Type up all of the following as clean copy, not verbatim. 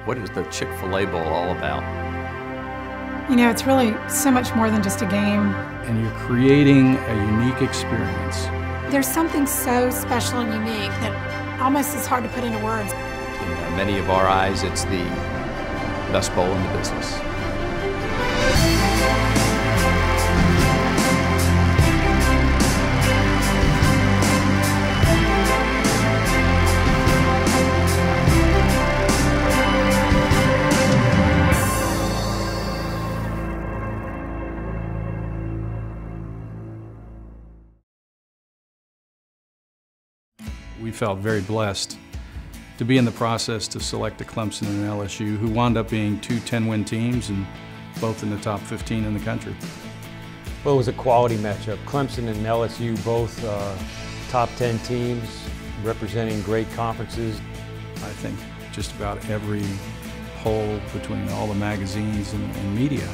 What is the Chick-fil-A Bowl all about? You know, it's really so much more than just a game. And you're creating a unique experience. There's something so special and unique that almost is hard to put into words. In many of our eyes, it's the best bowl in the business. We felt very blessed to be in the process to select the Clemson and LSU, who wound up being two 10-win teams and both in the top 15 in the country. Well, it was a quality matchup. Clemson and LSU, both top 10 teams representing great conferences. I think just about every poll between all the magazines and media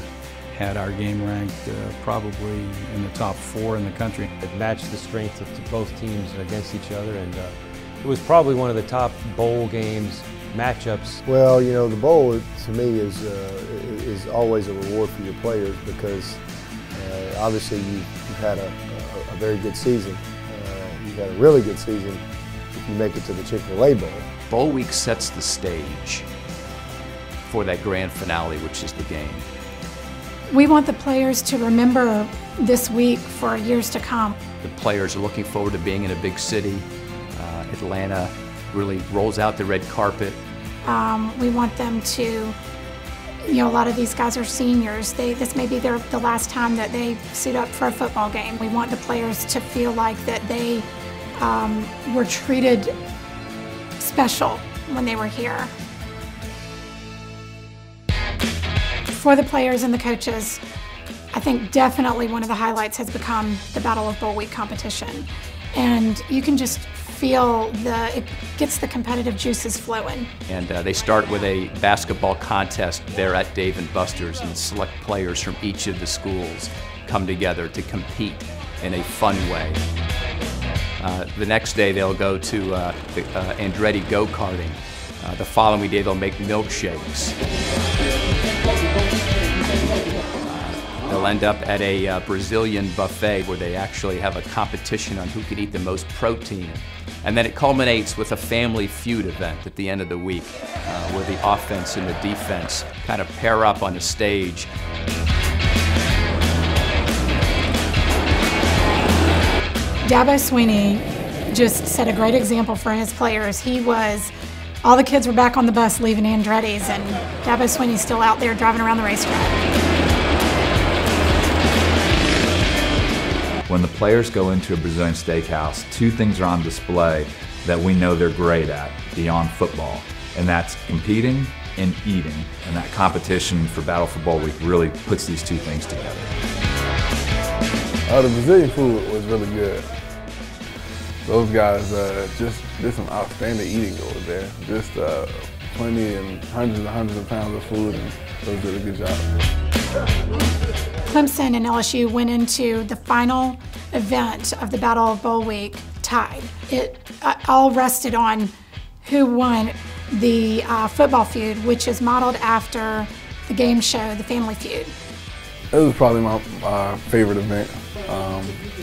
had our game ranked probably in the top 4 in the country. It matched the strength of both teams against each other, and it was probably one of the top bowl games matchups. Well, you know, the bowl to me is always a reward for your players because obviously you've had a very good season. You've had a really good season if you make it to the Chick-fil-A Bowl. Bowl week sets the stage for that grand finale, which is the game. We want the players to remember this week for years to come. The players are looking forward to being in a big city. Atlanta really rolls out the red carpet. We want them to, you know, a lot of these guys are seniors. This may be the last time that they suit up for a football game. We want the players to feel like that they were treated special when they were here. For the players and the coaches, I think definitely one of the highlights has become the Battle of Bowl Week competition. And you can just feel it gets the competitive juices flowing. And they start with a basketball contest there at Dave & Buster's, and select players from each of the schools come together to compete in a fun way. The next day they'll go to the Andretti go-karting. The following day they'll make milkshakes. They'll end up at a Brazilian buffet where they actually have a competition on who can eat the most protein. And then it culminates with a family feud event at the end of the week where the offense and the defense kind of pair up on the stage. Dabo Swinney just set a great example for his players. All the kids were back on the bus leaving Andretti's, and Dabo Swinney's still out there driving around the racetrack. When the players go into a Brazilian steakhouse, two things are on display that we know they're great at beyond football, and that's competing and eating. And that competition for Battle for Bowl Week really puts these two things together. The Brazilian food was really good. Those guys just did some outstanding eating over there. Just plenty and hundreds of pounds of food, and those did a good job. Clemson and LSU went into the final event of the Battle of Bowl Week tied. It all rested on who won the football feud, which is modeled after the game show, The Family Feud. It was probably my favorite event.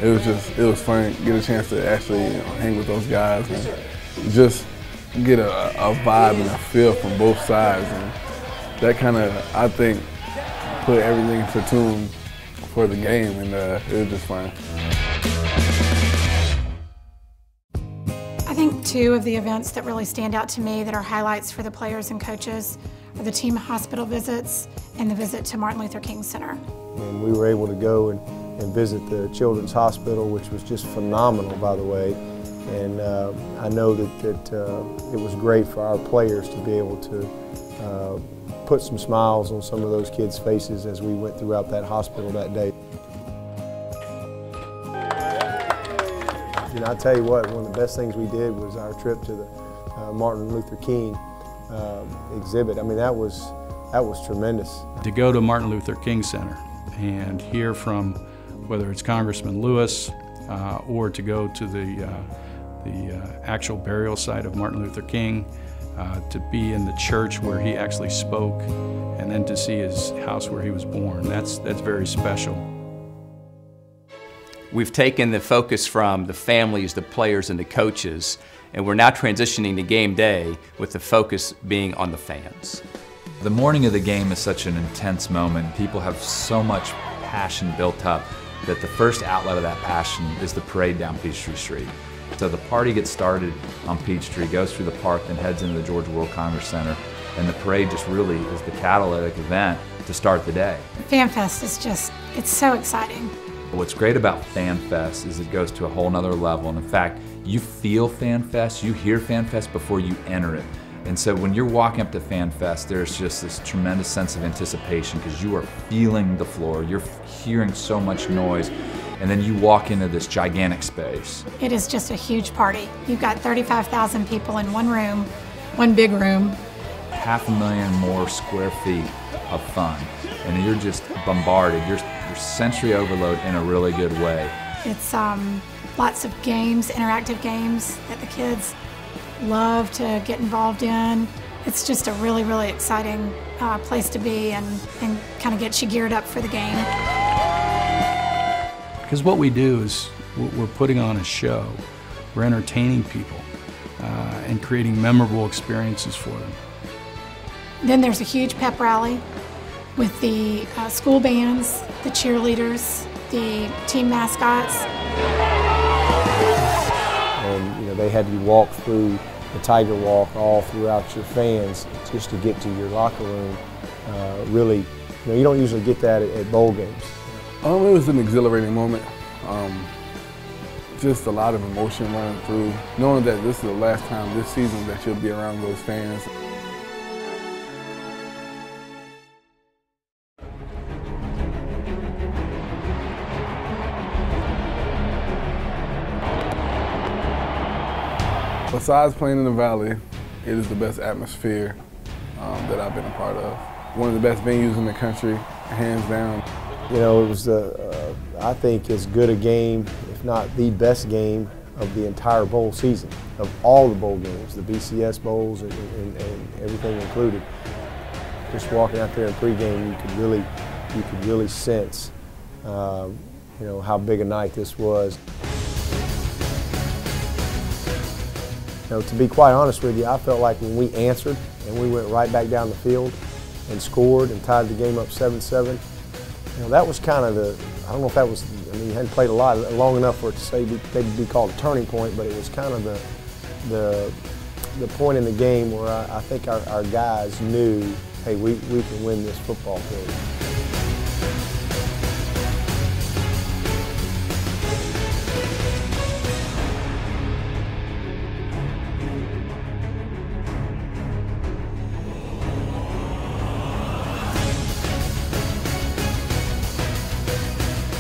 It was fun, get a chance to actually hang with those guys and just get a vibe and a feel from both sides. And that kind of, I think, put everything into tune for the game, and it was just fun. I think two of the events that really stand out to me that are highlights for the players and coaches are the team hospital visits and the visit to Martin Luther King Center. And we were able to go and visit the Children's Hospital, which was just phenomenal, by the way. And I know that it was great for our players to be able to put some smiles on some of those kids' faces as we went throughout that hospital that day. And I tell you what, one of the best things we did was our trip to the Martin Luther King exhibit. I mean, that was tremendous. To go to Martin Luther King Center and hear from whether it's Congressman Lewis or to go to the actual burial site of Martin Luther King, to be in the church where he actually spoke, and then to see his house where he was born. That's very special. We've taken the focus from the families, the players, and the coaches, and we're now transitioning to game day with the focus being on the fans. The morning of the game is such an intense moment. People have so much passion built up that the first outlet of that passion is the parade down Peachtree Street. So the party gets started on Peachtree, goes through the park, then heads into the George World Congress Center, and the parade just really is the catalytic event to start the day. FanFest is just, it's so exciting. What's great about FanFest is it goes to a whole nother level, and in fact, you feel FanFest, you hear FanFest before you enter it. And so when you're walking up to FanFest, there's just this tremendous sense of anticipation because you are feeling the floor, you're hearing so much noise, and then you walk into this gigantic space. It is just a huge party. You've got 35,000 people in one room, one big room. 500,000 more square feet of fun, and you're just bombarded. You're sensory overload in a really good way. It's lots of games, interactive games that the kids love to get involved in. It's just a really, really exciting place to be and kind of gets you geared up for the game. Because what we do is we're putting on a show. We're entertaining people and creating memorable experiences for them. Then there's a huge pep rally with the school bands, the cheerleaders, the team mascots. And they had you walk through the Tiger Walk all throughout your fans just to get to your locker room. Really, you don't usually get that at bowl games. It was an exhilarating moment. Just a lot of emotion running through, knowing that this is the last time this season that you'll be around those fans. Besides playing in the Valley, it is the best atmosphere that I've been a part of. One of the best venues in the country, hands down. It was, I think, as good a game, if not the best game of the entire bowl season, of all the bowl games, the BCS bowls and everything included. Just walking out there in pregame, you could really sense, how big a night this was. To be quite honest with you, I felt like when we answered and we went right back down the field and scored and tied the game up 7-7, that was kind of I don't know if that was, you hadn't played a lot long enough for it to say maybe be called a turning point, but it was kind of the point in the game where I think our guys knew, hey, we can win this football game.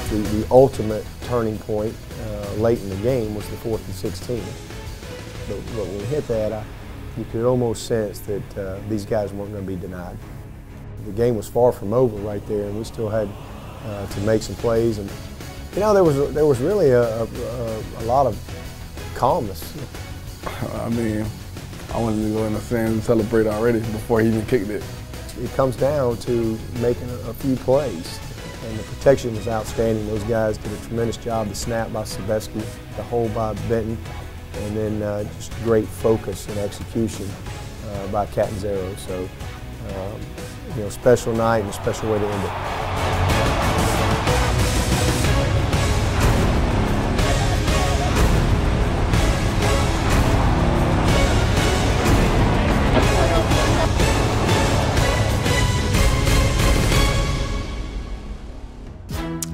The ultimate turning point late in the game was the 4th and 16. But when we hit that, you could almost sense that these guys weren't going to be denied. The game was far from over right there, and we still had to make some plays. And there was really a lot of calmness. I wanted to go in the stands and celebrate already before he even kicked it. It comes down to making a few plays. And the protection was outstanding. Those guys did a tremendous job. The snap by Sebesky, the hold by Benton, and then just great focus and execution by Catanzaro. So, special night and a special way to end it.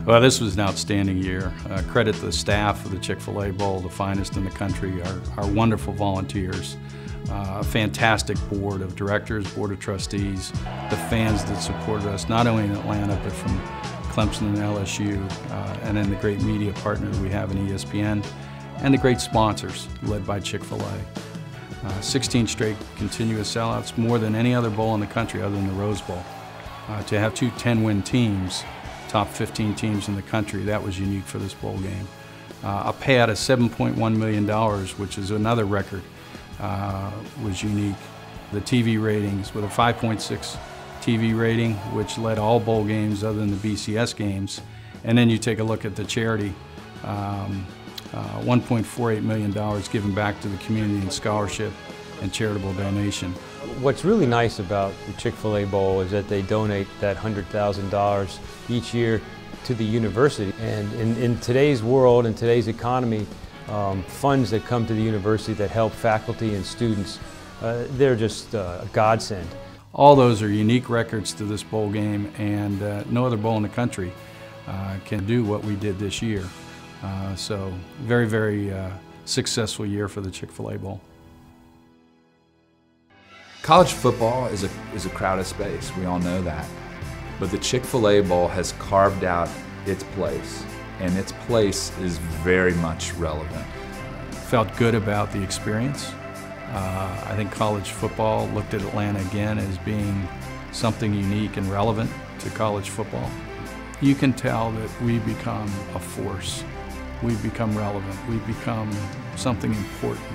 Well, this was an outstanding year. Credit the staff of the Chick-fil-A Bowl, the finest in the country, our wonderful volunteers, a fantastic board of directors, board of trustees, the fans that supported us, not only in Atlanta, but from Clemson and LSU, and then the great media partner that we have in ESPN, and the great sponsors led by Chick-fil-A. 16 straight continuous sellouts, more than any other bowl in the country other than the Rose Bowl. To have two 10-win teams, top 15 teams in the country, that was unique for this bowl game. A payout of $7.1 million, which is another record, was unique. The TV ratings with a 5.6 TV rating, which led all bowl games other than the BCS games. And then you take a look at the charity, $1.48 million given back to the community in scholarship and charitable donation. What's really nice about the Chick-fil-A Bowl is that they donate that $100,000 each year to the university. And in today's world, in today's economy, funds that come to the university that help faculty and students, they're just a godsend. All those are unique records to this bowl game, and no other bowl in the country can do what we did this year. So very, very successful year for the Chick-fil-A Bowl. College football is a crowded space, we all know that. But the Chick-fil-A Bowl has carved out its place, and its place is very much relevant. Felt good about the experience. I think college football looked at Atlanta again as being something unique and relevant to college football. You can tell that we've become a force. We've become relevant. We've become something important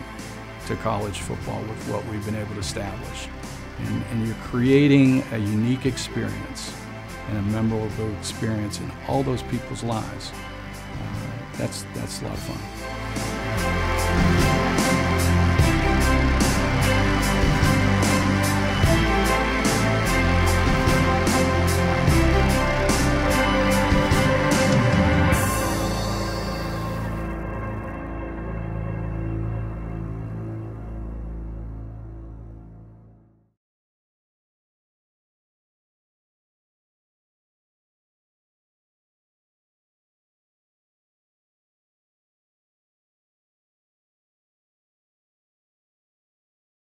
to college football with what we've been able to establish. And you're creating a unique experience and a memorable experience in all those people's lives. That's a lot of fun.